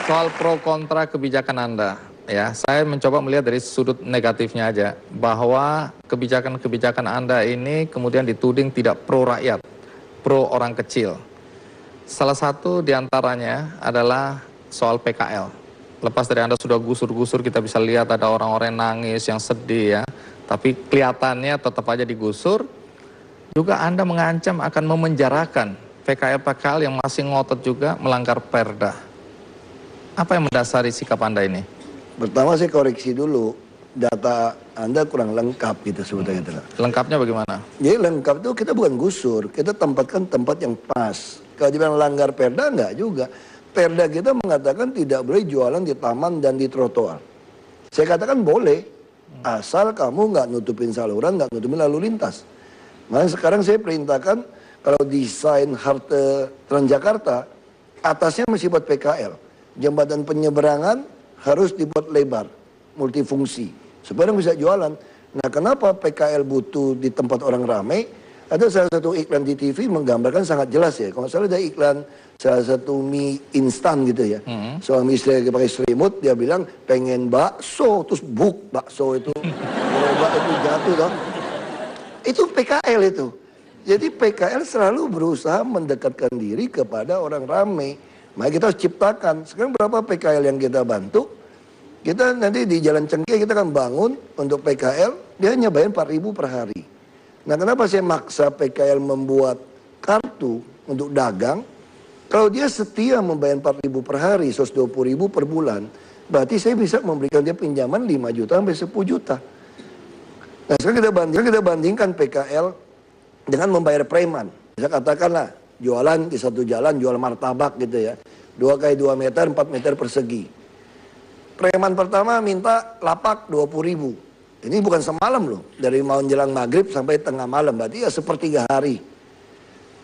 Soal pro kontra kebijakan Anda, ya, saya mencoba melihat dari sudut negatifnya aja, bahwa kebijakan-kebijakan Anda ini kemudian dituding tidak pro rakyat, pro orang kecil. Salah satu diantaranya adalah soal PKL. Lepas dari Anda sudah gusur-gusur, kita bisa lihat ada orang-orang yang nangis, yang sedih ya, tapi kelihatannya tetap aja digusur. Juga Anda mengancam akan memenjarakan PKL-PKL yang masih ngotot juga melanggar perda. Apa yang mendasari sikap Anda ini? Pertama saya koreksi dulu, data Anda kurang lengkap gitu sebetulnya. Lengkapnya bagaimana? Jadi lengkap itu kita bukan gusur, kita tempatkan tempat yang pas. Kalau dibilang langgar perda, enggak juga. Perda kita mengatakan tidak boleh jualan di taman dan di trotoar. Saya katakan boleh, asal kamu nggak nutupin saluran, nggak nutupin lalu lintas. Makanya sekarang saya perintahkan kalau desain halte Transjakarta, atasnya masih buat PKL. Jembatan penyeberangan harus dibuat lebar, multifungsi, supaya orang bisa jualan. Nah, kenapa PKL butuh di tempat orang ramai? Ada salah satu iklan di TV menggambarkan sangat jelas ya. Kalau salah ada iklan salah satu mie instan gitu ya. Suami istri lagi pakai selimut, dia bilang pengen bakso, terus bakso itu, gerobak itu jatuh dong. Itu PKL itu. Jadi PKL selalu berusaha mendekatkan diri kepada orang ramai. Maka kita harus ciptakan. Sekarang berapa PKL yang kita bantu? Kita nanti di Jalan Cengkeh kita akan bangun untuk PKL, dia hanya bayar 4.000 per hari. Nah, kenapa saya maksa PKL membuat kartu untuk dagang? Kalau dia setia membayar 4.000 per hari, 120.000 per bulan, berarti saya bisa memberikan dia pinjaman 5 juta sampai 10 juta. Nah, sekarang kita bandingkan PKL dengan membayar preman. Bisa katakanlah, jualan di satu jalan, jual martabak gitu ya. 2 kali 2 meter, 4 meter persegi. Preman pertama minta lapak 20.000. Ini bukan semalam loh. Dari mau menjelang maghrib sampai tengah malam. Berarti ya sepertiga hari.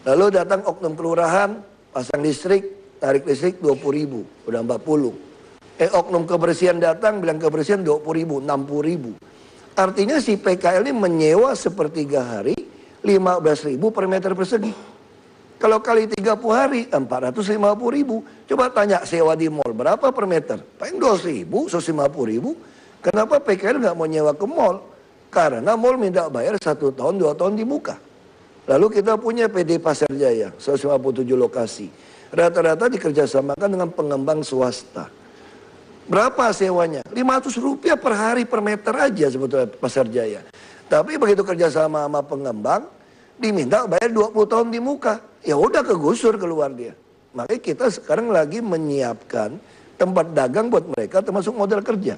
Lalu datang oknum kelurahan, pasang listrik, tarik listrik 20.000. Udah 40. Oknum kebersihan datang, bilang kebersihan 20.000, 60.000. Artinya si PKL ini menyewa sepertiga hari, 15.000 per meter persegi. Kalau kali 30 hari, 450.000. Coba tanya sewa di mall, berapa per meter? Paling 2.000, 150.000. Kenapa PKL nggak mau nyewa ke mall? Karena mall minta bayar 1 tahun, 2 tahun di muka. Lalu kita punya PD Pasar Jaya, 157 lokasi. Rata-rata dikerjasamakan dengan pengembang swasta. Berapa sewanya? 500 rupiah per hari per meter aja sebetulnya Pasar Jaya. Tapi begitu kerjasama sama pengembang, diminta bayar 20 tahun di muka. Ya udah kegusur keluar dia. Makanya kita sekarang lagi menyiapkan tempat dagang buat mereka termasuk modal kerja.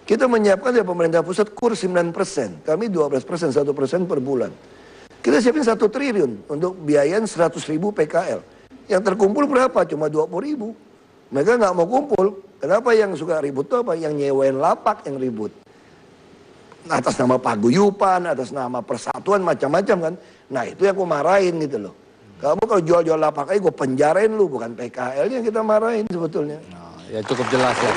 Kita menyiapkan dari pemerintah pusat kurs 9%. Kami 12%, 1% per bulan. Kita siapin 1 triliun untuk biayain 100.000 PKL. Yang terkumpul berapa? Cuma 20.000. Mereka nggak mau kumpul. Kenapa yang suka ribut itu apa? Yang nyewain lapak yang ribut. Atas nama paguyupan, atas nama persatuan, macam-macam kan. Nah itu yang aku marahin gitu loh. Kamu kalau jual-jual lapak aja gue penjarain lu, bukan PKL yang kita marahin sebetulnya. Nah, ya cukup jelas ya.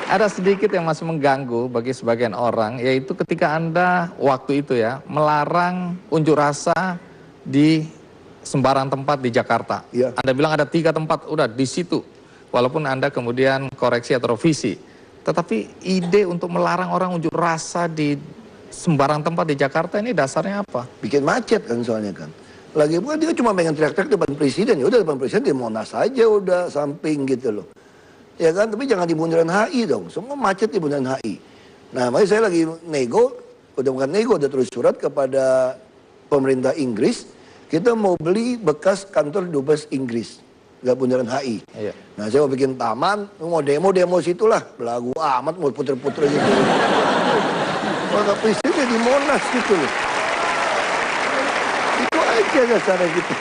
Ada sedikit yang masih mengganggu bagi sebagian orang, yaitu ketika Anda waktu itu ya melarang unjuk rasa di sembarang tempat di Jakarta. Ya. Anda bilang ada 3 tempat, udah di situ. Walaupun Anda kemudian koreksi atau revisi. Tetapi ide untuk melarang orang unjuk rasa di sembarang tempat di Jakarta ini dasarnya apa? Bikin macet kan soalnya kan. Lagi bukan dia cuma pengen teriak-teriak depan presiden. Ya udah depan presiden di Monas aja udah samping gitu loh. Ya kan, tapi jangan di Bundaran HI dong. Semua macet di Bundaran HI. Nah, makanya saya lagi nego, udah bukan nego, udah terus surat kepada pemerintah Inggris. Kita mau beli bekas kantor dubes Inggris, nggak Bundaran HI. Iya. Nah, saya mau bikin taman, mau demo situlah. Belagu amat, mau puter-puter gitu. Kalau presiden di Monas gitu loh. Itu aja dasarnya gitu.